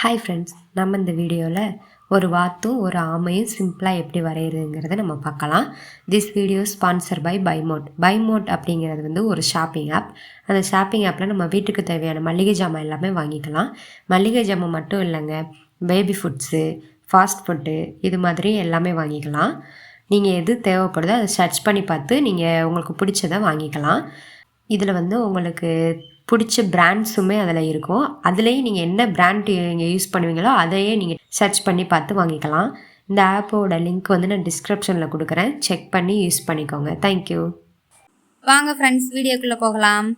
Hi friends, நம்ம இந்த வீடியோவில் ஒரு வாத்தும் ஒரு ஆமையும் சிம்பிளாக எப்படி வரைகிறதுங்கிறத நம்ம பார்க்கலாம். திஸ் வீடியோ ஸ்பான்சர் பைமோட். பைமோட் அப்படிங்கிறது வந்து ஒரு ஷாப்பிங் ஆப். அந்த ஷாப்பிங் ஆப்பில் நம்ம வீட்டுக்கு தேவையான மளிகை ஜாமான் எல்லாமே வாங்கிக்கலாம். மளிகை ஜாமான் மட்டும் இல்லைங்க, பேபி ஃபுட்ஸு, ஃபாஸ்ட் ஃபுட்டு இது மாதிரி எல்லாமே வாங்கிக்கலாம். நீங்கள் எது தேவைப்படுதோ அதை சர்ச் பண்ணி பார்த்து நீங்கள் உங்களுக்கு பிடிச்சதை வாங்கிக்கலாம். இதில் வந்து உங்களுக்கு பிடிச்ச பிராண்ட்ஸுமே அதில் இருக்கும். அதுலேயும் நீங்கள் என்ன பிராண்ட் நீங்கள் யூஸ் பண்ணுவீங்களோ அதையே நீங்கள் சர்ச் பண்ணி பார்த்து வாங்கிக்கலாம். இந்த ஆப்போட லிங்க் வந்து நான் டிஸ்கிரிப்ஷனில் கொடுக்குறேன், செக் பண்ணி யூஸ் பண்ணிக்கோங்க. தேங்க்யூ. வாங்க ஃப்ரெண்ட்ஸ், வீடியோக்குள்ளே போகலாம்.